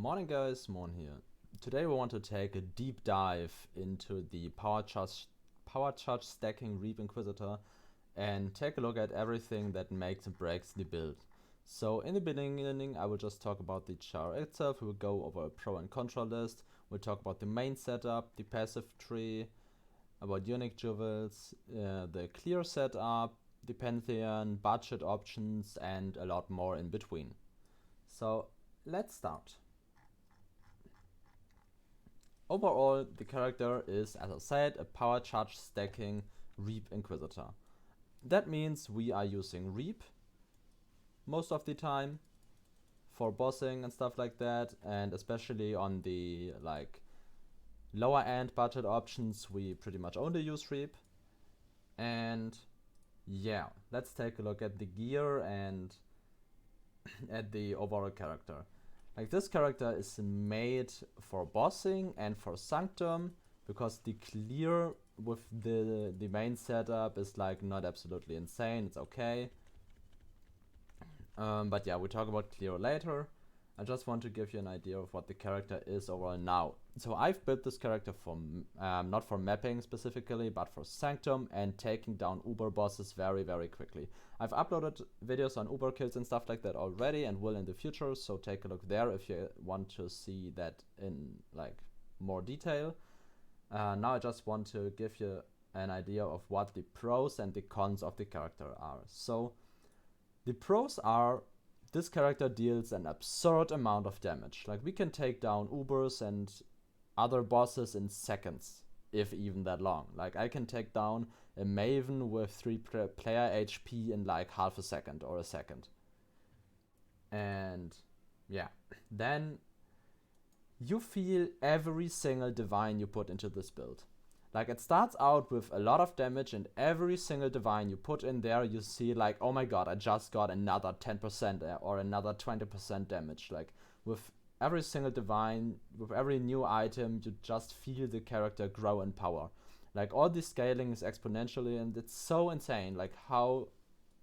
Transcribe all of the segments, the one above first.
Morning guys, Moorhuhn here. Today we want to take a deep dive into the power charge stacking Reap Inquisitor and take a look at everything that makes and breaks the build. So in the beginning I will just talk about the char itself. We will go over a pro and contra list. We'll talk about the main setup, the passive tree, about unique jewels, the clear setup, the Pantheon, budget options and a lot more in between. So let's start. Overall, the character is, as I said, a power charge stacking Reap Inquisitor. That means we are using Reap most of the time for bossing and stuff like that, and especially on the lower end budget options we pretty much only use Reap. And yeah, let's take a look at the gear and at the overall character. This character is made for bossing and for Sanctum, because the clear with the main setup is not absolutely insane, it's okay. But yeah, we'll talk about clear later. I just want to give you an idea of what the character is overall now. So I've built this character for not for mapping specifically, but for Sanctum and taking down Uber bosses very quickly. I've uploaded videos on Uber kills and stuff like that already and will in the future, so take a look there if you want to see that in more detail. Now I just want to give you an idea of what the pros and the cons of the character are. So the pros are, this character deals an absurd amount of damage. We can take down Ubers and other bosses in seconds, if even that long. I can take down a Maven with 3 player HP in half a second or a second. And yeah, then you feel every single divine you put into this build. It starts out with a lot of damage, and every single divine you put in there, you see oh my god, I just got another 10% or another 20% damage. With every single divine, with every new item, you just feel the character grow in power. All the scaling is exponentially, and it's so insane how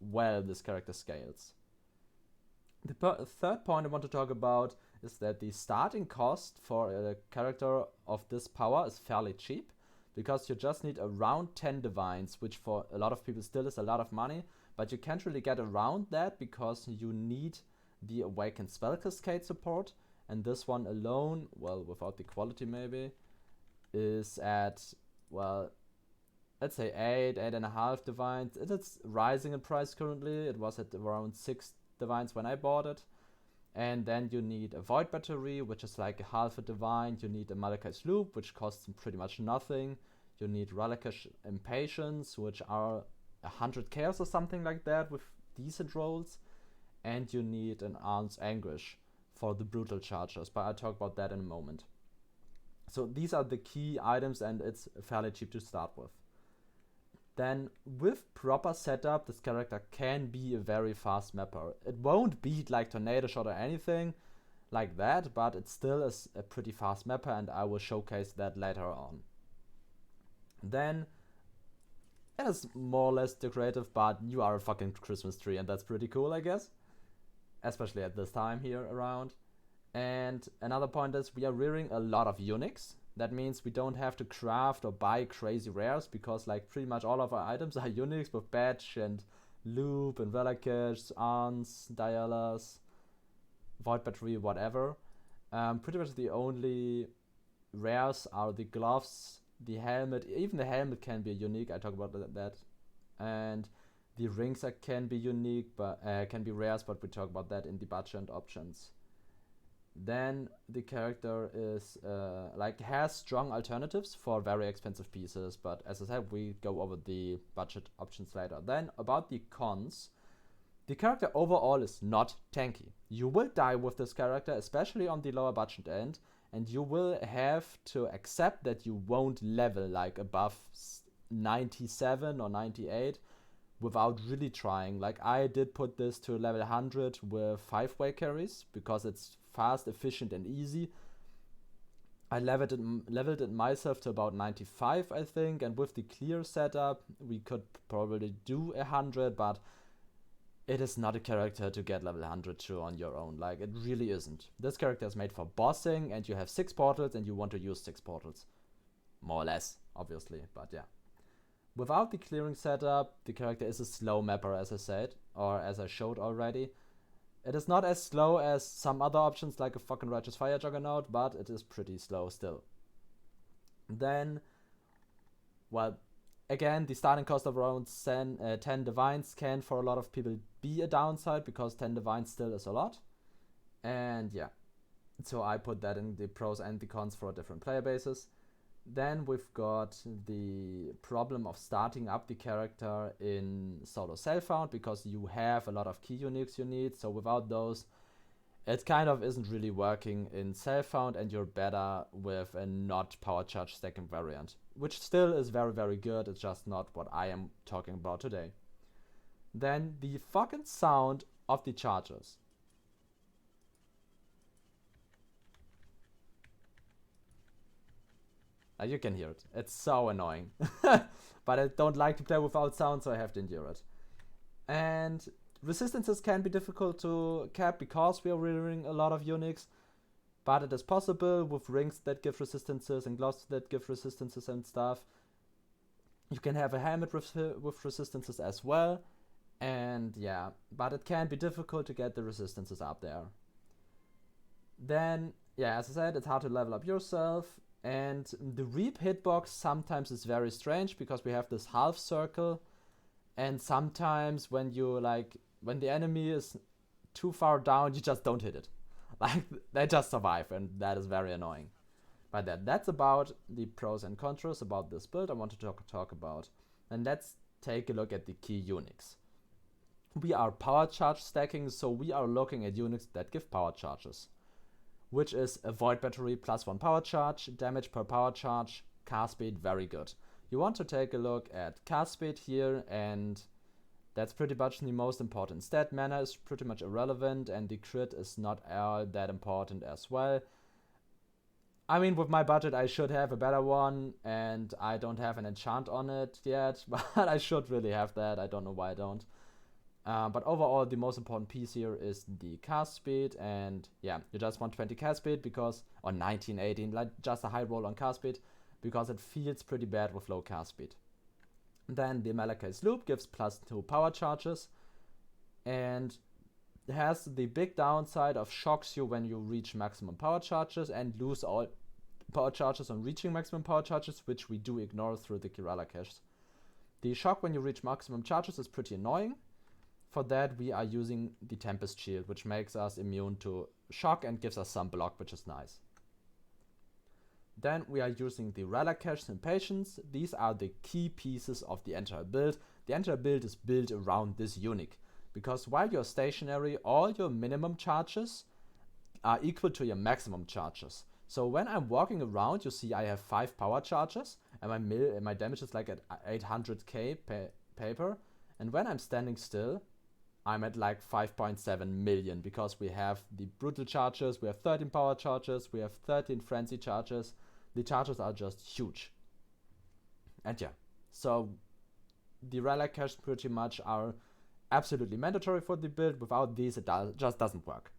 well this character scales. The third point I want to talk about is that the starting cost for a character of this power is fairly cheap, because you just need around 10 divines, which for a lot of people still is a lot of money, but you can't really get around that because you need the Awakened Spell Cascade support, and this one alone, well, without the quality maybe, is at, well, let's say 8.5 divines. It's rising in price currently. It was at around 6 divines when I bought it. And then you need a Void Battery, which is a half a divine. You need a Malekith's Loop, which costs pretty much nothing. You need Relicash Impatience, which are 100 chaos or something like that with decent rolls. And you need an Arm's Anguish for the brutal chargers, but I'll talk about that in a moment. So these are the key items, and it's fairly cheap to start with. Then with proper setup, this character can be a very fast mapper. It won't beat Tornado Shot or anything like that, but it still is a pretty fast mapper, and I will showcase that later on. Then it is more or less decorative, but you are a fucking Christmas tree, and that's pretty cool, I guess. Especially at this time here around. And another point is we are rearing a lot of uniques. That means we don't have to craft or buy crazy rares, because pretty much all of our items are uniques with Badge and Loop and Relicash, Arns, Dialas, Void Battery, whatever. Pretty much the only rares are the gloves, the helmet. Even the helmet can be unique, I talk about that. And the rings can be unique, but can be rares, but we talk about that in the budget options. Then the character is has strong alternatives for very expensive pieces, but as I said, we go over the budget options later. Then about the cons, the character overall is not tanky. You will die with this character, especially on the lower budget end, and you will have to accept that you won't level above 97 or 98 without really trying. I did put this to level 100 with 5-way carries, because it's fast, efficient and easy. I leveled it myself to about 95, I think, and with the clear setup we could probably do 100, but it is not a character to get level 100 to on your own. Like, it really isn't. This character is made for bossing, and you have 6 portals, and you want to use 6 portals. More or less, obviously, but yeah. Without the clearing setup, the character is a slow mapper, as I said, or as I showed already. It is not as slow as some other options, like a fucking Righteous Fire Juggernaut, but it is pretty slow still. Then, well, again, the starting cost of around 10 divines can for a lot of people be a downside, because 10 divines still is a lot. And yeah, so I put that in the pros and the cons for different player bases. Then we've got the problem of starting up the character in solo self-found, because you have a lot of key uniques you need. So without those, it kind of isn't really working in self-found, and you're better with a not power charge stacking variant, which still is very, very good. It's just not what I am talking about today. Then the fucking sound of the chargers. You can hear it. It's so annoying. But I don't like to play without sound, so I have to endure it. And resistances can be difficult to cap because we are rearing a lot of uniques. But it is possible with rings that give resistances and gloves that give resistances and stuff. You can have a helmet with resistances as well. And yeah, but it can be difficult to get the resistances up there. Then, yeah, as I said, it's hard to level up yourself. And the Reap hitbox sometimes is very strange, because we have this half circle, and sometimes when the enemy is too far down, you just don't hit it. Like, they just survive, and that is very annoying. But that's about the pros and cons about this build I want to talk about. And let's take a look at the key uniques. We are power charge stacking, so we are looking at uniques that give power charges, which is a Void Battery +1 power charge, damage per power charge, cast speed, very good. You want to take a look at cast speed here, and that's pretty much the most important stat. Mana is pretty much irrelevant, and the crit is not all that important as well. I mean, with my budget I should have a better one, and I don't have an enchant on it yet, but I should really have that. I don't know why I don't. But overall, the most important piece here is the cast speed, and yeah, you just want 20 cast speed because, or 19, 18, like just a high roll on cast speed, because it feels pretty bad with low cast speed. Then the Malakai's Loop gives +2 power charges, and it has the big downside of shocks you when you reach maximum power charges and lose all power charges on reaching maximum power charges, which we do ignore through the Kirala caches. The shock when you reach maximum charges is pretty annoying. For that, we are using the Tempest Shield, which makes us immune to shock and gives us some block, which is nice. Then we are using the Relic Caches and Patience. These are the key pieces of the entire build. The entire build is built around this unique, because while you're stationary, all your minimum charges are equal to your maximum charges. So when I'm walking around, you see I have 5 power charges, and my damage is like at 800k paper. And when I'm standing still, I'm at like 5.7 million, because we have the brutal charges, we have 13 power charges, we have 13 frenzy charges. The charges are just huge. And yeah, so the relic caches pretty much are absolutely mandatory for the build. Without these, it just doesn't work.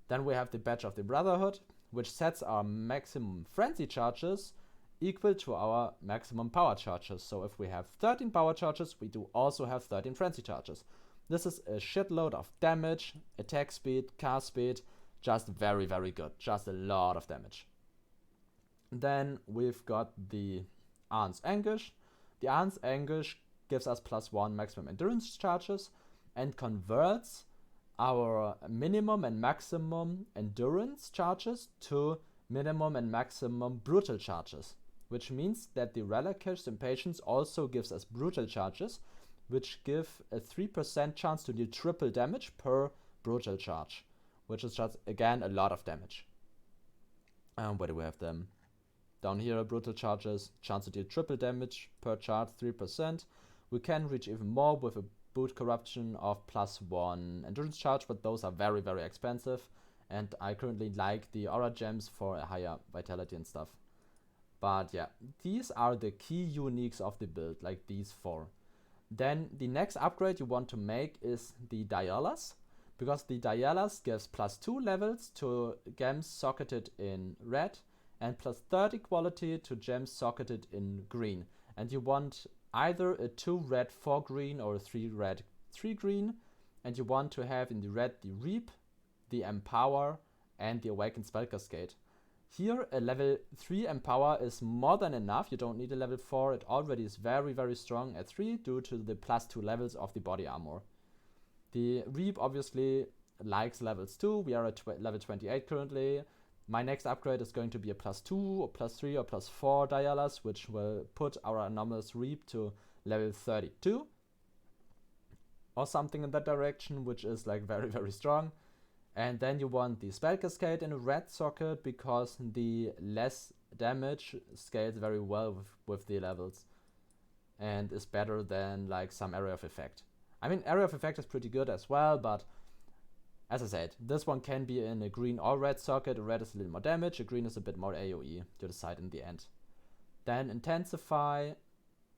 Then we have the Badge of the Brotherhood, which sets our maximum frenzy charges equal to our maximum power charges. So if we have 13 power charges, we do also have 13 frenzy charges. This is a shitload of damage, attack speed, cast speed, just very, very good. Just a lot of damage. Then we've got the Arn's Anguish. The Arn's Anguish gives us +1 maximum endurance charges and converts our minimum and maximum endurance charges to minimum and maximum brutal charges, which means that the Relic Caches Impatience also gives us brutal charges, which give a 3% chance to deal triple damage per brutal charge, which is just, again, a lot of damage. Where do we have them? Down here, brutal charges, chance to deal triple damage per charge, 3%. We can reach even more with a boot corruption of +1 endurance charge, but those are very, very expensive, and I currently like the aura gems for a higher vitality and stuff. But yeah, these are the key uniques of the build, like these 4. Then the next upgrade you want to make is the Dialas, because the Dialas gives +2 levels to gems socketed in red and +30 quality to gems socketed in green. And you want either a 2 red 4 green or a 3 red 3 green, and you want to have in the red the Reap, the Empower, and the Awakened Spell Cascade. Here a level 3 Empower is more than enough, you don't need a level 4, it already is very very strong at 3 due to the +2 levels of the body armor. The Reap obviously likes levels too, we are at level 28 currently. My next upgrade is going to be a +2 or +3 or +4 Dialas, which will put our anomalous Reap to level 32 or something in that direction, which is like very very strong. And then you want the Spell Cascade in a red socket because the less damage scales very well with the levels and is better than like some Area of Effect. I mean, Area of Effect is pretty good as well, but as I said, this one can be in a green or red socket. A red is a little more damage, a green is a bit more AoE. You decide in the end. Then Intensify,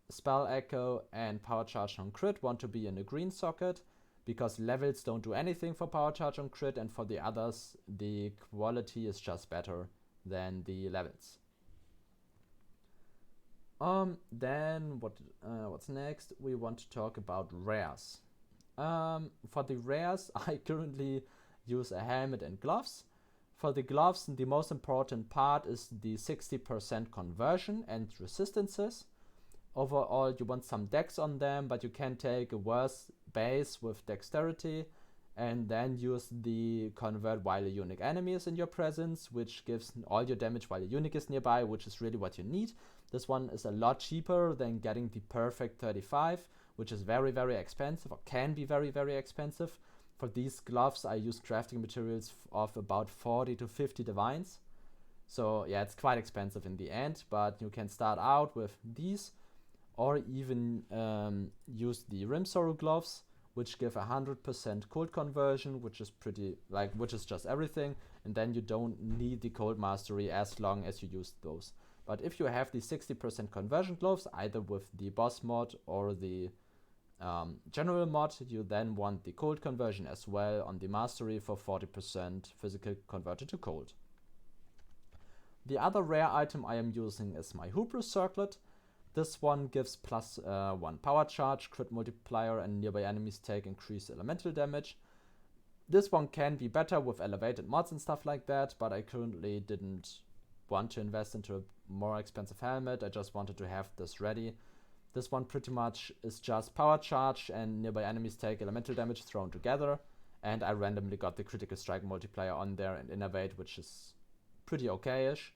Spell Echo, and Power Charge on Crit want to be in a green socket, because levels don't do anything for Power Charge on Crit, and for the others, the quality is just better than the levels. Then what's next? We want to talk about rares. For the rares, I currently use a helmet and gloves. For the gloves, the most important part is the 60% conversion and resistances. Overall, you want some dex on them, but you can take a worse base with dexterity and then use the convert while a unique enemy is in your presence, which gives all your damage while a unique is nearby, which is really what you need. This one is a lot cheaper than getting the perfect 35, which is very very expensive, or can be very very expensive. For these gloves I use crafting materials of about 40 to 50 divines. So yeah, it's quite expensive in the end, but you can start out with these, or even use the Rimsorrow gloves, which give 100% cold conversion, which is which is just everything, and then you don't need the cold mastery as long as you use those. But if you have the 60% conversion gloves, either with the boss mod or the general mod, you then want the cold conversion as well on the mastery for 40% physical converted to cold. The other rare item I am using is my Hubris Circlet. This one gives +1 power charge, crit multiplier, and nearby enemies take increased elemental damage. This one can be better with elevated mods and stuff like that, but I currently didn't want to invest into a more expensive helmet. I just wanted to have this ready. This one pretty much is just power charge and nearby enemies take elemental damage thrown together, and I randomly got the critical strike multiplier on there and innovate, which is pretty okay-ish,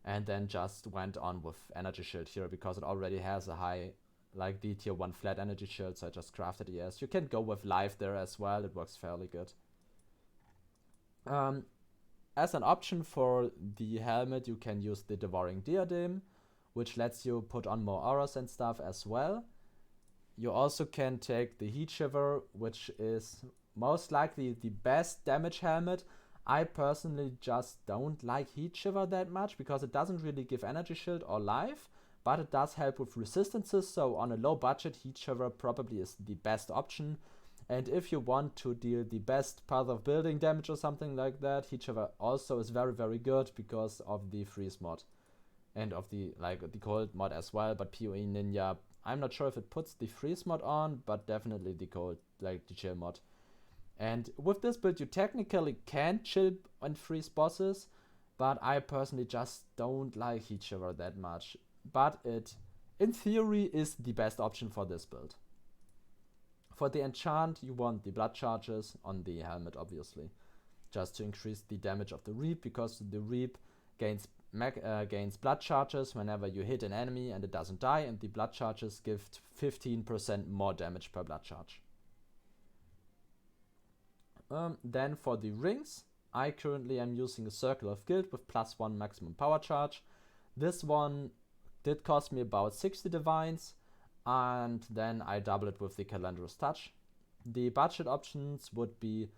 and then just went on with energy shield here because it already has a high like the tier 1 flat energy shield, so I just crafted ES. You can go with life there as well, it works fairly good. As an option for the helmet, you can use the Devouring Diadem, which lets you put on more auras and stuff as well. You also can take the Heat Shiver, which is most likely the best damage helmet. I personally just don't like Heat Shiver that much because it doesn't really give energy shield or life, but it does help with resistances, so on a low budget Heat Shiver probably is the best option. And if you want to deal the best path of building damage or something like that, Heat Shiver also is very very good because of the freeze mod and of the cold mod as well. But PoE Ninja, I'm not sure if it puts the freeze mod on, but definitely the cold, like the chill mod. And with this build you technically can chill and freeze bosses, but I personally just don't like Heat Shiver that much. But it, in theory, is the best option for this build. For the enchant, you want the blood charges on the helmet, obviously, just to increase the damage of the Reap, because the Reap gains blood charges whenever you hit an enemy and it doesn't die, and the blood charges give 15% more damage per blood charge. Then for the rings, I currently am using a Circle of Guild with +1 maximum power charge. This one did cost me about 60 divines, and then I double it with the Calendar's Touch. The budget options would be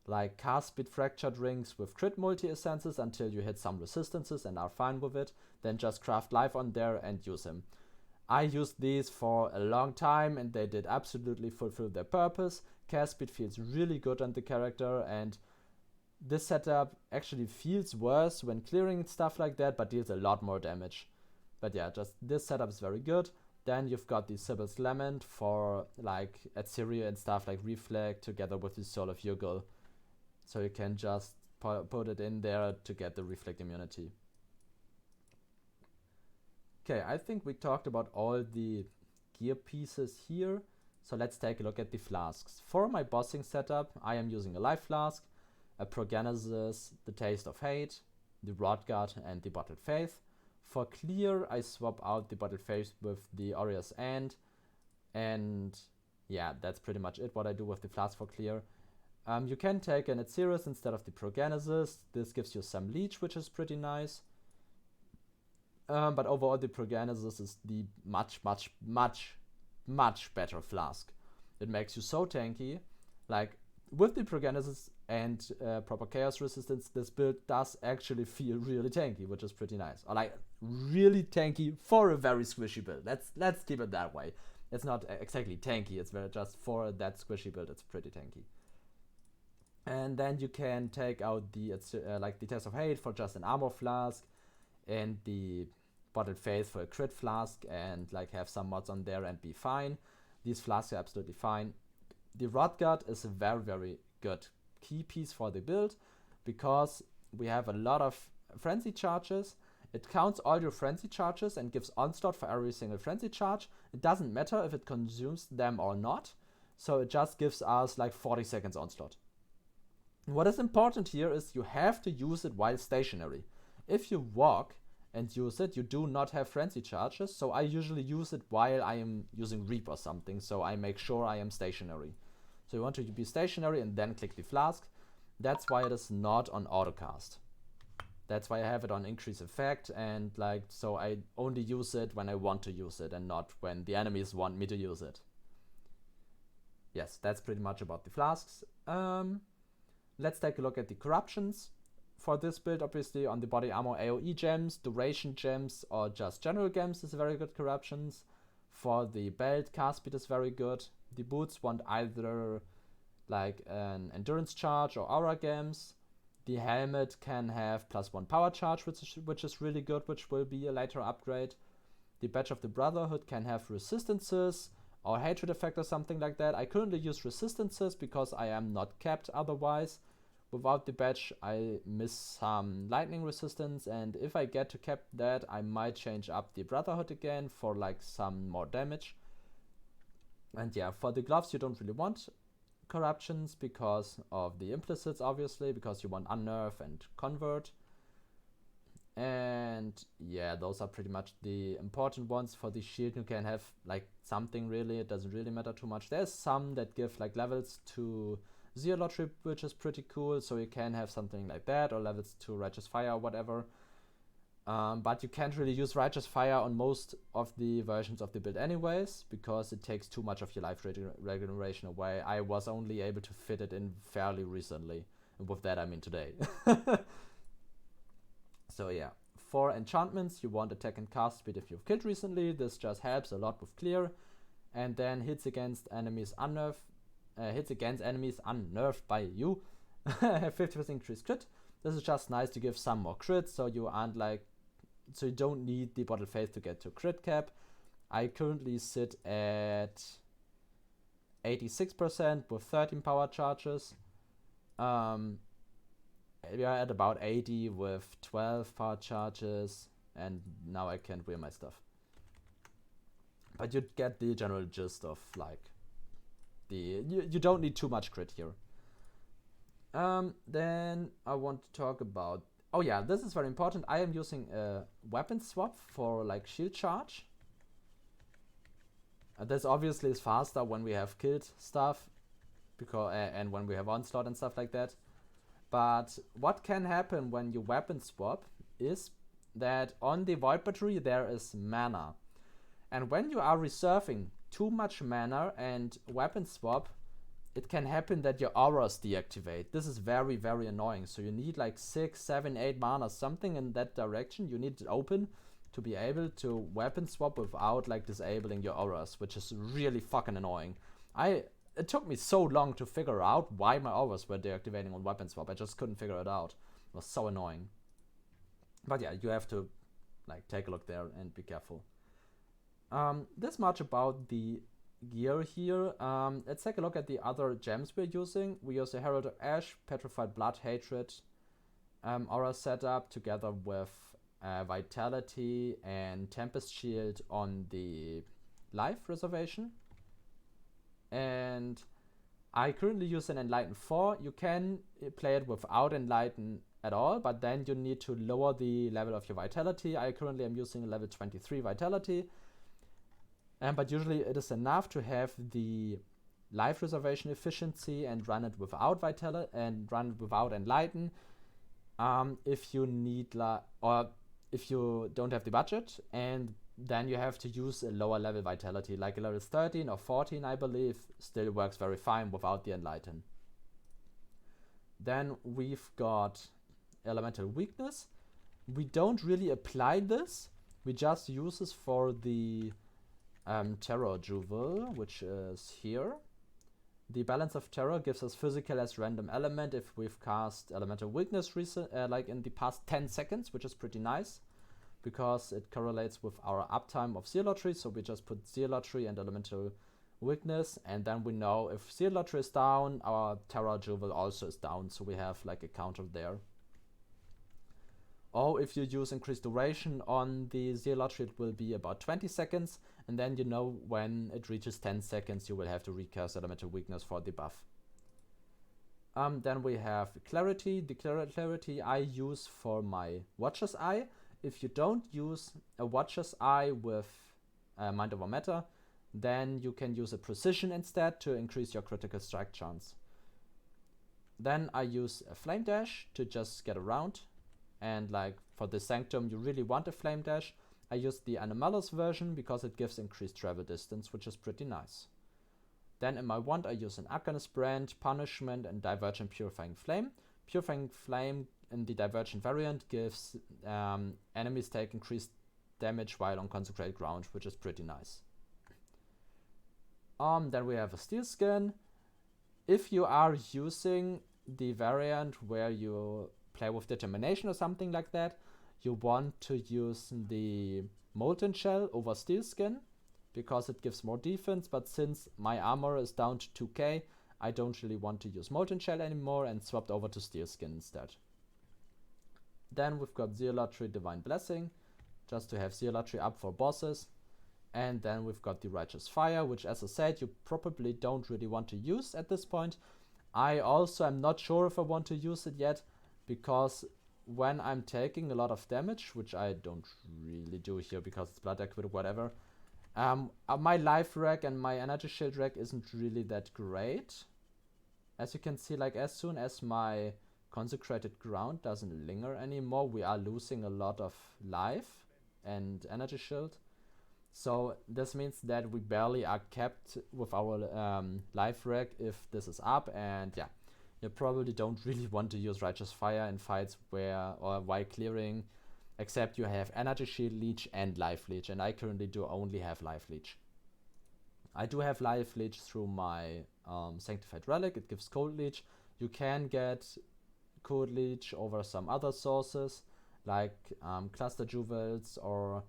like cast speed fractured rings with crit multi-essences until you hit some resistances and are fine with it, then just craft life on there and use him. I used these for a long time and they did absolutely fulfill their purpose. Cast speed feels really good on the character, and this setup actually feels worse when clearing stuff like that, but deals a lot more damage. But yeah, just this setup is very good. Then you've got the Sibyl's Lament for like Atsyria and stuff like Reflect together with the Soul of Yugol. So you can just put it in there to get the Reflect immunity. Okay, I think we talked about all the gear pieces here. So let's take a look at the flasks. For my bossing setup, I am using a Life Flask, a Progenesis, the Taste of Hate, the Rodguard, and the Bottled Faith. For clear, I swap out the Bottled Faith with the Aureus End, and yeah, that's pretty much it, what I do with the flask for clear. You can take an Atsyris instead of the Progenesis. This gives you some leech, which is pretty nice. But overall, the Progenesis is the much better flask. It makes you so tanky. Like, with the Progenesis and proper chaos resistance, this build does actually feel really tanky, which is pretty nice. Or like, really tanky for a very squishy build. Let's keep it that way. It's not exactly tanky, it's very just for that squishy build, it's pretty tanky. And then you can take out the like the Test of Hate for just an armor flask, and the Bottled Faith for a crit flask, and like have some mods on there and be fine. These flasks are absolutely fine. The Rodguard is a very good key piece for the build, because we have a lot of frenzy charges. It counts all your frenzy charges and gives onslaught for every single frenzy charge. It doesn't matter if it consumes them or not, so it just gives us like 40 seconds onslaught. What is important here is you have to use it while stationary. If you walk and use it, you do not have frenzy charges, so I usually use it while I am using Reap or something, so I make sure I am stationary. So you want to be stationary and then click the flask. That's why it is not on autocast. That's why I have it on increase effect, and like, so I only use it when I want to use it and not when the enemies want me to use it. Yes, that's pretty much about the flasks. Let's take a look at the corruptions. For this build, obviously on the body armor, AoE gems, duration gems, or just general gems is very good corruptions. For the belt, cast speed is very good. The boots want either like an endurance charge or aura gems. The helmet can have +1 power charge, which is really good, which will be a later upgrade. The badge of the Brotherhood can have resistances or hatred effect or something like that. I currently use resistances because I am not capped otherwise. Without the badge, I miss some lightning resistance, and if I get to cap that, I might change up the Brotherhood again for like some more damage. And yeah, for the gloves, you don't really want corruptions because of the implicits, obviously, because you want unnerve and convert. And yeah, those are pretty much the important ones. For the shield, you can have like something really, it doesn't really matter too much. There's some that give like levels to Zealotry, which is pretty cool, so you can have something like that, or levels to Righteous Fire or whatever. But you can't really use Righteous Fire on most of the versions of the build anyways, because it takes too much of your life regeneration away. I was only able to fit it in fairly recently, and with that I mean today. So yeah, for enchantments, you want attack and cast speed if you've killed recently. This just helps a lot with clear. And then hits against enemies unnerved by you have 50% increased crit. This is just nice to give some more crit, so you don't need the Bottled Faith to get to crit cap. I currently sit at 86% with 13 power charges. We are at about 80 with 12 power charges, and now I can't wear my stuff. But you get the general gist of like you don't need too much crit here. Then I want to talk about, oh yeah, this is very important. I am using a weapon swap for like shield charge. This obviously is faster when we have killed stuff, because and when we have onslaught and stuff like that. But what can happen when you weapon swap is that on the Void Battery there is mana. And when you are reserving too much mana and weapon swap, it can happen that your auras deactivate. This is very, very annoying. So you need like 6, 7, 8 mana, something in that direction. You need it open to be able to weapon swap without like disabling your auras, which is really fucking annoying. It took me so long to figure out why my auras were deactivating on weapon swap. I just couldn't figure it out. It was so annoying. But yeah, you have to like take a look there and be careful. This much about the gear here. Let's take a look at the other gems we're using. We use a Herald of Ash, Petrified Blood, Hatred aura setup together with Vitality and Tempest Shield on the life reservation. And I currently use an Enlighten 4. You can play it without Enlighten at all, but then you need to lower the level of your Vitality. I currently am using a level 23 Vitality. But usually it is enough to have the life reservation efficiency and run it without Vitality and run it without Enlighten. If you need or if you don't have the budget, and then you have to use a lower level Vitality, like a level 13 or 14, I believe, still works very fine without the Enlighten. Then we've got Elemental Weakness. We don't really apply this. We just use this for the Terror Jewel, which is here. The Balance of Terror gives us physical as random element if we've cast Elemental Weakness like in the past 10 seconds, which is pretty nice because it correlates with our uptime of Zealotry. So we just put Zealotry and Elemental Weakness, and then we know if Zealotry is down, our Terror Jewel also is down, so we have like a counter there. Or if you use increased duration on the Zealotry, it will be about 20 seconds, and then you know when it reaches 10 seconds you will have to recast Elemental Weakness for the buff. Then we have Clarity. The Clarity I use for my Watcher's Eye. If you don't use a Watcher's Eye with Mind Over Matter, then you can use a Precision instead to increase your critical strike chance. Then I use a Flame Dash to just get around. And like for the Sanctum, you really want a Flame Dash. I use the Anomalous version because it gives increased travel distance, which is pretty nice. Then in my wand, I use an Arcanist Brand, Punishment, and Divergent Purifying Flame. Purifying Flame in the Divergent variant gives enemies take increased damage while on consecrated ground, which is pretty nice. Then we have a Steel Skin. If you are using the variant where you play with Determination or something like that, you want to use the Molten Shell over Steel Skin because it gives more defense, but since my armor is down to 2k, I don't really want to use Molten Shell anymore and swapped over to Steel Skin instead. Then we've got Zealotry Divine Blessing, just to have Zealotry up for bosses. And then we've got the Righteous Fire, which, as I said, you probably don't really want to use at this point. I also am not sure if I want to use it yet, because when I'm taking a lot of damage, which I don't really do here because it's Blood Equid or whatever, my life reg and my energy shield reg isn't really that great. As you can see, like as soon as my consecrated ground doesn't linger anymore, we are losing a lot of life and energy shield. So this means that we barely are kept with our life reg if this is up, and yeah, you probably don't really want to use Righteous Fire in fights where or while clearing, except you have Energy Shield Leech and Life Leech, and I currently do only have Life Leech. I do have Life Leech through my Sanctified Relic. It gives Cold Leech. You can get Cold Leech over some other sources like Cluster Jewels, or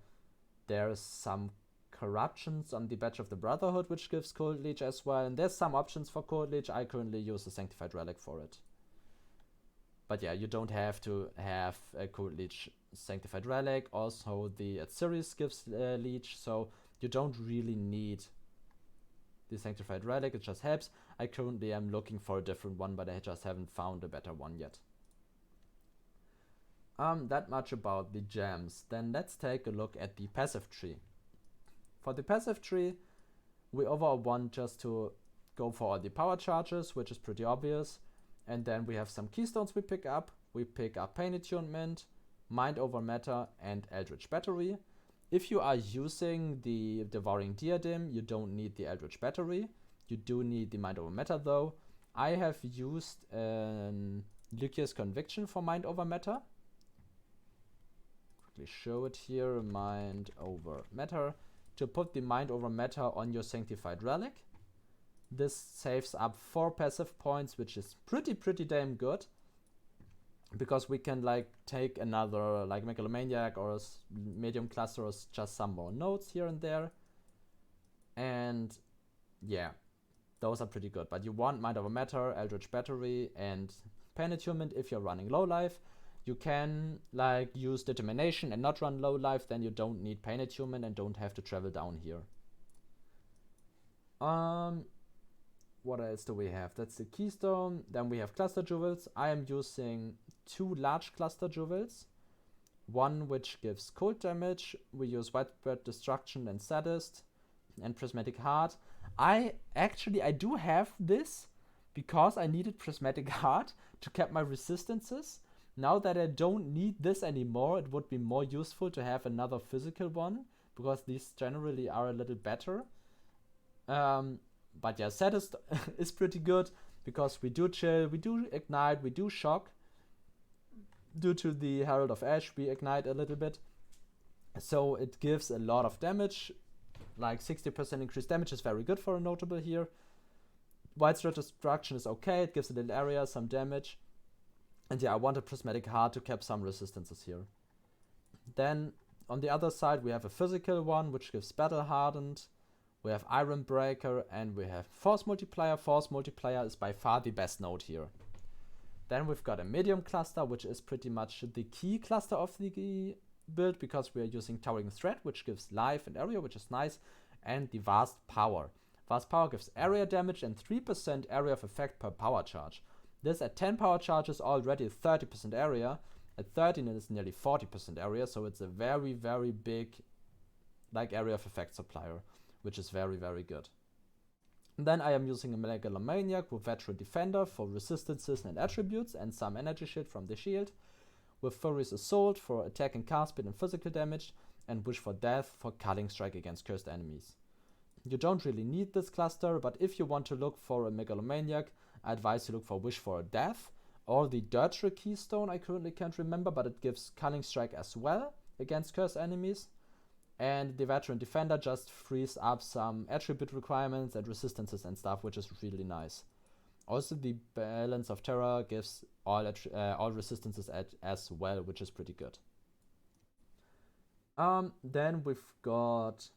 there's some Corruptions on the Badge of the Brotherhood which gives Cold Leech as well, and there's some options for Cold Leech. I currently use the Sanctified Relic for it. But yeah, you don't have to have a Cold Leech Sanctified Relic. Also the Atsiris gives Leech, so you don't really need the Sanctified Relic, it just helps. I currently am looking for a different one, but I just haven't found a better one yet. That much about the gems. Then let's take a look at the passive tree. For the passive tree, we overall want just to go for all the power charges, which is pretty obvious. And then we have some keystones we pick up. We pick up Pain Attunement, Mind Over Matter, and Eldritch Battery. If you are using the Devouring Diadem, you don't need the Eldritch Battery. You do need the Mind Over Matter though. I have used Luqas Conviction for Mind Over Matter. quickly show it here. Mind over matter. To put the mind over matter on your sanctified relic. This saves up 4 passive points, which is pretty damn good. Because we can like take another like megalomaniac or a medium cluster or just some more nodes here and there. And yeah, those are pretty good. But you want mind over matter, eldritch battery, and pain attunement if you're running low life. You can like use determination and not run low life, then you don't need pain attunement and don't have to travel down here. What else do we have? That's the keystone. Then we have cluster jewels. I am using 2 large cluster jewels. One which gives cold damage. We use widespread destruction and sadist and prismatic heart. I do have this because I needed prismatic heart to cap my resistances. Now that I don't need this anymore, it would be more useful to have another physical one because these generally are a little better. But yeah, sadist is pretty good because we do chill, we do ignite, we do shock. Due to the Herald of Ash, we ignite a little bit. So it gives a lot of damage. Like 60% increased damage is very good for a notable here. Widespread destruction is okay, it gives a little area, some damage. And yeah, I want a prismatic heart to cap some resistances here. Then on the other side we have a physical one which gives battle hardened. We have Iron Breaker and we have Force Multiplier. Force Multiplier is by far the best node here. Then we've got a medium cluster, which is pretty much the key cluster of the build because we are using Towering Threat, which gives life and area, which is nice, and the Vast Power. Vast Power gives area damage and 3% area of effect per power charge. This at 10 power charges already 30% area. At 13 it is nearly 40% area, so it's a very big like area of effect supplier, which is very good. And then I am using a Megalomaniac with Veteran Defender for resistances and attributes and some energy shield from the shield, with Furious Assault for attack and cast speed and physical damage, and Wish for Death for Culling Strike against cursed enemies. You don't really need this cluster, but if you want to look for a Megalomaniac, I advise you look for Wish for Death or the Dirtry Keystone. I currently can't remember, but it gives Culling Strike as well against cursed enemies. And the Veteran Defender just frees up some attribute requirements and resistances and stuff, which is really nice. Also, the Balance of Terror gives all resistances as well, which is pretty good. Then we've got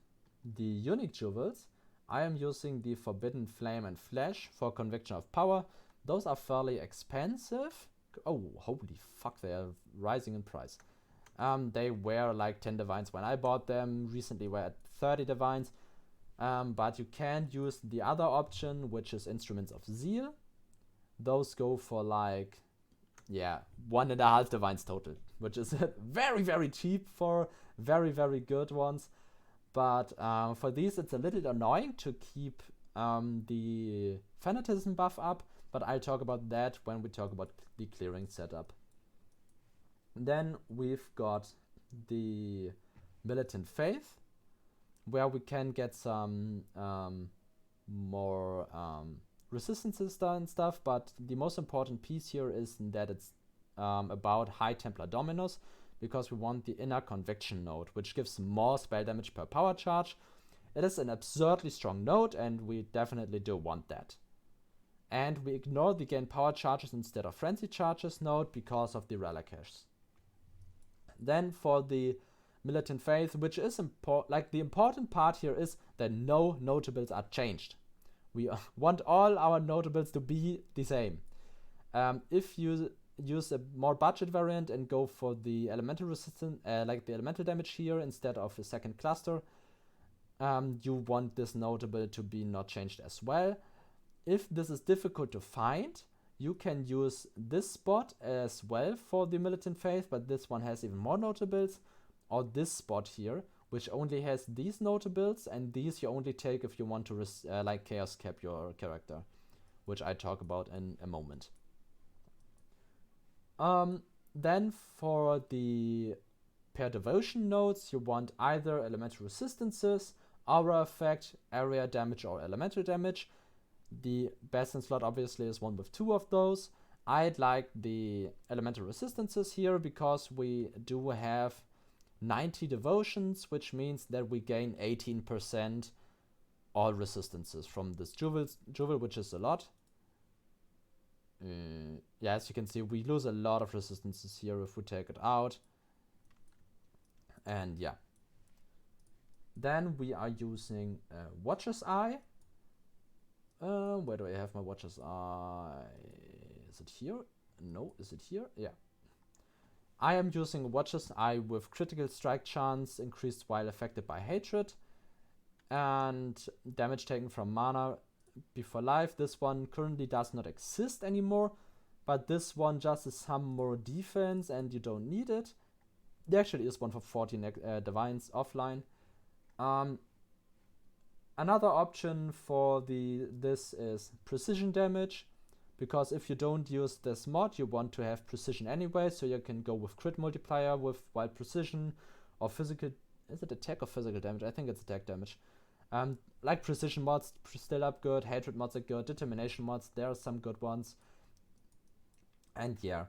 the unique jewels. I am using the Forbidden Flame and Flash for Conviction of Power. Those are fairly expensive. Oh, holy fuck, they are rising in price. They were like 10 divines when I bought them. Recently were at 30 divines. But you can use the other option, which is Instruments of Zeal. Those go for like, yeah, 1.5 divines total, which is very cheap for very good ones. But for these, it's a little annoying to keep the Fanatism buff up, but I'll talk about that when we talk about the clearing setup. Then we've got the Militant Faith, where we can get some more resistances and stuff, but the most important piece here is that it's about High Templar Dominus, because we want the Inner Conviction node, which gives more spell damage per power charge. It is an absurdly strong node, and we definitely do want that. And we ignore the gain power charges instead of frenzy charges node because of the relic caches. Then for the Militant Faith, which is important, the important part here is that no notables are changed. We want all our notables to be the same. If you use a more budget variant and go for the elemental resistance, like the elemental damage here instead of a second cluster, you want this notable to be not changed as well. If this is difficult to find, you can use this spot as well for the Militant Faith, but this one has even more notables, or this spot here, which only has these notables, and these you only take if you want to chaos cap your character, which I talk about in a moment. Then for the pair devotion nodes, you want either elemental resistances, aura effect, area damage, or elemental damage. The best in slot obviously is one with 2 of those. I'd like the elemental resistances here because we do have 90 devotions, which means that we gain 18% all resistances from this jewel, which is a lot. Yeah, as you can see, we lose a lot of resistances here if we take it out. And yeah. Then we are using Watcher's Eye. Where do I have my Watcher's Eye? Is it here? No, is it here? Yeah. I am using Watcher's Eye with critical strike chance increased while affected by hatred. And damage taken from mana before life. This one currently does not exist anymore, but this one just is some more defense and you don't need it. There actually is one for 14 divines offline. Another option for this is precision damage, because if you don't use this mod, you want to have precision anyway, so you can go with crit multiplier with wild precision or physical. Is it attack or physical damage? I think it's attack damage. Like precision mods still up good, hatred mods are good, determination mods, there are some good ones. And yeah,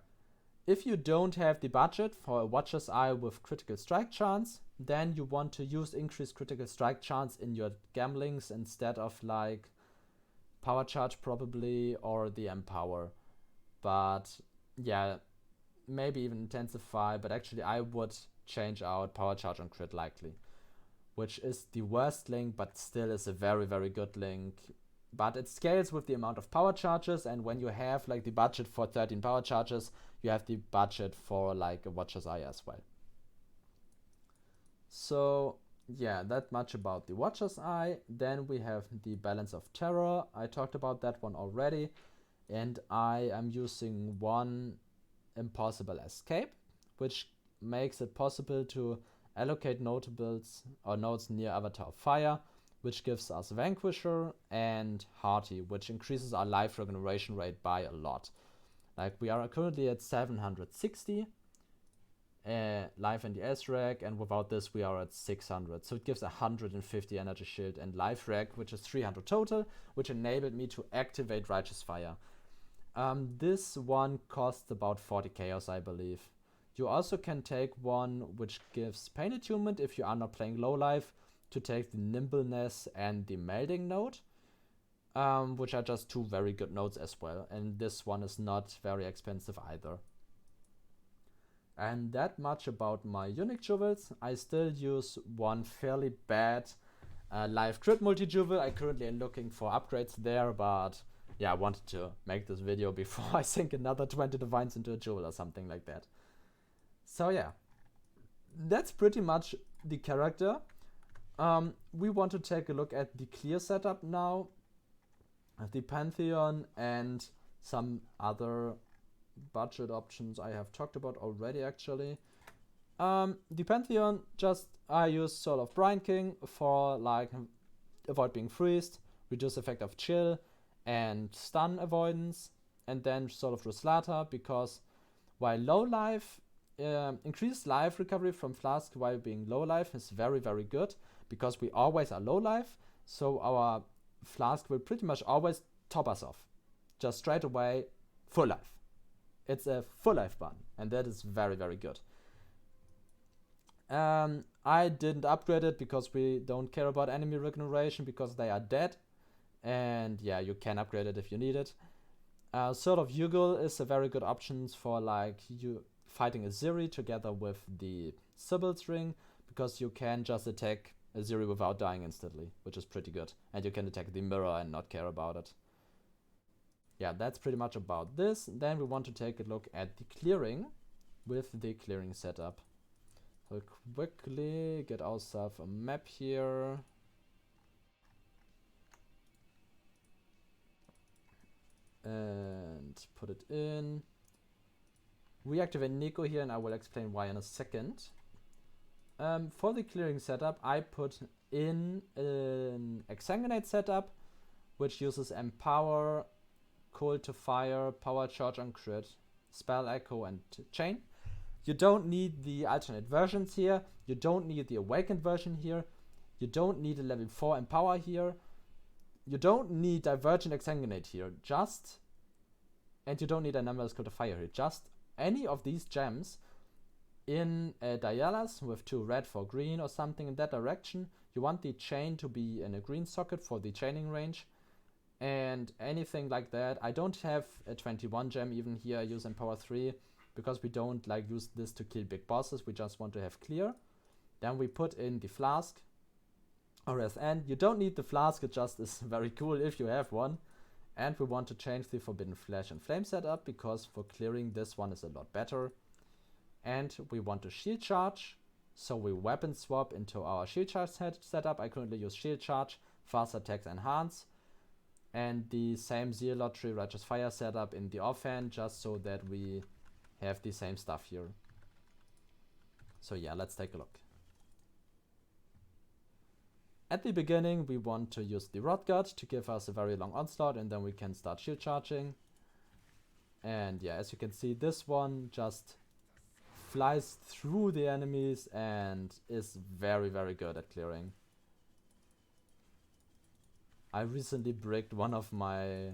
if you don't have the budget for a Watcher's Eye with critical strike chance, then you want to use increased critical strike chance in your gamblings instead of like power charge probably or the empower. But yeah, maybe even intensify, but actually I would change out power charge on crit likely, which is the worst link, but still is a very, very good link. But it scales with the amount of power charges, and when you have like the budget for 13 power charges, you have the budget for like a Watcher's Eye as well. So yeah, that much about the Watcher's Eye. Then we have the Balance of Terror. I talked about that one already, and I am using one Impossible Escape, which makes it possible to allocate notables or nodes near Avatar of Fire, which gives us Vanquisher and Hearty, which increases our life regeneration rate by a lot. Like we are currently at 760 life in the S-Reg, and without this we are at 600. So it gives 150 energy shield and life reg, which is 300 total, which enabled me to activate Righteous Fire. This one costs about 40 chaos, I believe. You also can take one which gives Pain Attunement if you are not playing low life, to take the Nimbleness and the Melding node, which are just two very good nodes as well, and this one is not very expensive either. And that much about my unique jewels. I still use one fairly bad live crit multi-jewel. I currently am looking for upgrades there, but yeah, I wanted to make this video before I sink another 20 divines into a jewel or something like that. So yeah, that's pretty much the character. We want to take a look at the clear setup now, the Pantheon, and some other budget options I have talked about already actually. The Pantheon, just I use Soul of Brine King for like avoid being freezed, reduce effect of chill and stun avoidance, and then Soul of Ruslata because while low life, increased life recovery from Flask while being low life is very, very good because we always are low life, so our Flask will pretty much always top us off. Just straight away, full life. It's a full life button, and that is very, very good. I didn't upgrade it because we don't care about enemy regeneration because they are dead. And yeah, you can upgrade it if you need it. Sword of Yugul is a very good option for like you fighting a Ziri together with the Sibyl's Ring, because you can just attack a Ziri without dying instantly, which is pretty good. And you can attack the mirror and not care about it. Yeah, that's pretty much about this. Then we want to take a look at the clearing with the clearing setup. So quickly get ourselves a map here. And put it in. We activate Nico here, and I will explain why in a second. For the clearing setup, I put in an Exsanguinate setup, which uses Empower, Cold to Fire, Power Charge on Crit, Spell Echo, and Chain. You don't need the alternate versions here. You don't need the Awakened version here. You don't need a level 4 Empower here. You don't need Divergent Exsanguinate here. And you don't need a Numberless Cold to Fire here. Just any of these gems in a dialas with 2 red for green or something in that direction, you want the chain to be in a green socket for the chaining range, and anything like that. I don't have a 21 gem even here, I use Empower 3 because we don't like use this to kill big bosses, we just want to have clear. Then we put in the flask, or SN. You don't need the flask, it just is very cool if you have one. And we want to change the Forbidden Flash and Flame setup because for clearing this one is a lot better. And we want to shield charge, so we weapon swap into our shield charge setup. I currently use shield charge, fast attacks enhance, and the same Zealotry Righteous Fire setup in the offhand, just so that we have the same stuff here. So yeah, let's take a look. At the beginning we want to use the Rod God to give us a very long onslaught, and then we can start shield charging. And yeah, as you can see, this one just flies through the enemies and is very, very good at clearing. I recently bricked one of my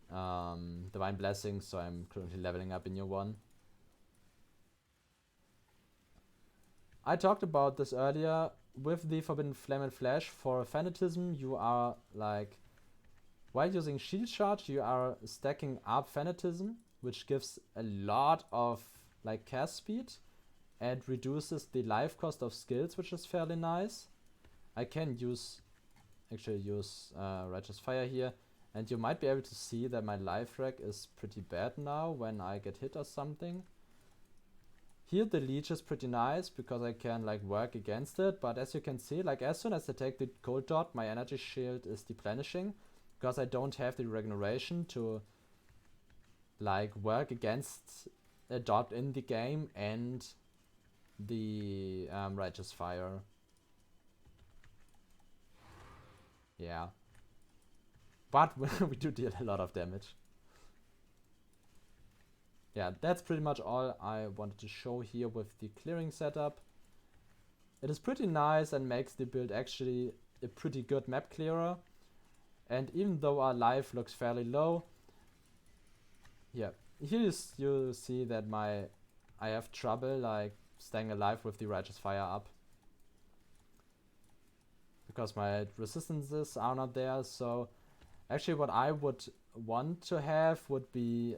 Divine Blessings, so I'm currently leveling up a new one. I talked about this earlier. With the Forbidden Flame and Flash, for Fanatism, you are like, while using Shield Charge, you are stacking up Fanatism, which gives a lot of like cast speed and reduces the life cost of skills, which is fairly nice. I can use Righteous Fire here, and you might be able to see that my life rack is pretty bad now when I get hit or something. Here the leech is pretty nice because I can like work against it, but as you can see, like as soon as I take the cold dot, my energy shield is deplenishing because I don't have the regeneration to like work against a dot in the game and the Righteous Fire. Yeah. But we do deal a lot of damage. Yeah, that's pretty much all I wanted to show here with the clearing setup. It is pretty nice and makes the build actually a pretty good map clearer. And even though our life looks fairly low, yeah, here you see that I have trouble like staying alive with the Righteous Fire up, because my resistances are not there. So actually what I would want to have would be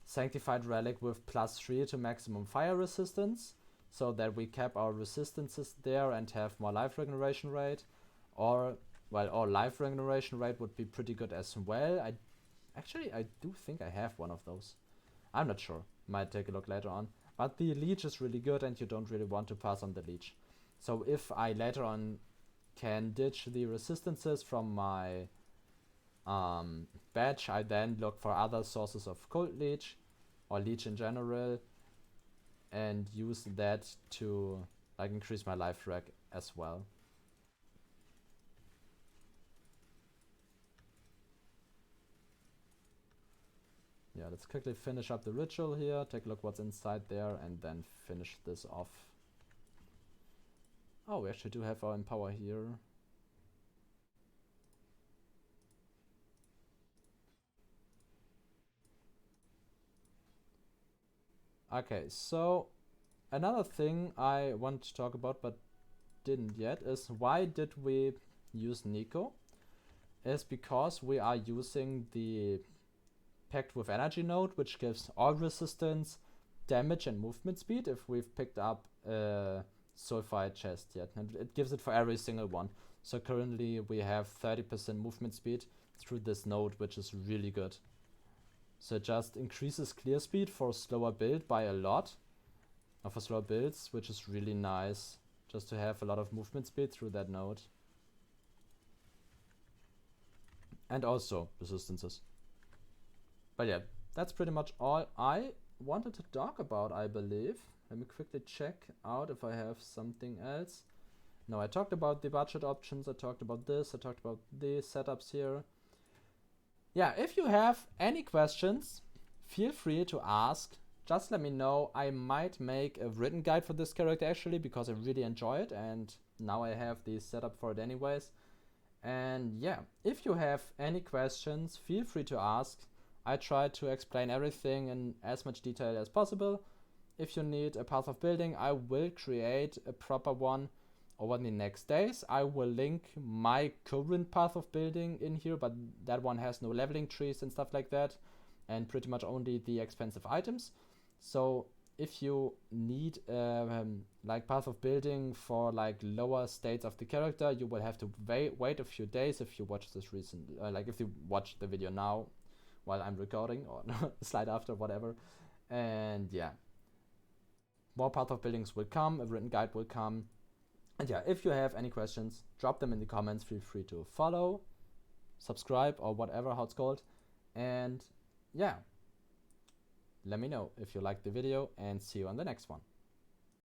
Sanctified Relic with +3 to maximum fire resistance, so that we cap our resistances there and have more life regeneration rate. Or, well, or life regeneration rate would be pretty good as well. I do think I have one of those. I'm not sure. Might take a look later on. But the leech is really good and you don't really want to pass on the leech. So if I later on can ditch the resistances from my badge, I then look for other sources of cold leech or leech in general and use that to like increase my life rack as well. Yeah, let's quickly finish up the ritual here, take a look what's inside there, and then finish this off. Oh, we actually do have our Empower here. Okay, so another thing I want to talk about but didn't yet is why did we use Nico? Is because we are using the Pact with Energy node, which gives all resistance, damage and movement speed if we've picked up a Sulfide chest yet. And it gives it for every single one. So currently we have 30% movement speed through this node, which is really good. So it just increases clear speed for a slower build by a lot, or for slower builds, which is really nice, just to have a lot of movement speed through that node. And also resistances. But yeah, that's pretty much all I wanted to talk about, I believe. Let me quickly check out if I have something else. No, I talked about the budget options, I talked about this, I talked about the setups here. Yeah, if you have any questions, feel free to ask. Just let me know. I might make a written guide for this character actually, because I really enjoy it and now I have the setup for it anyways. And yeah, if you have any questions, feel free to ask. I try to explain everything in as much detail as possible. if you need a path of building, I will create a proper one over the next days. I will link my current path of building in here, but that one has no leveling trees and stuff like that, and pretty much only the expensive items. So if you need like path of building for like lower states of the character, you will have to wait a few days if you watch this recent, like if you watch the video now while I'm recording, or a slide after, whatever. And yeah, more path of buildings will come, a written guide will come. And yeah, if you have any questions, drop them in the comments. Feel free to follow, subscribe, or whatever how it's called. And yeah, let me know if you liked the video, and see you on the next one.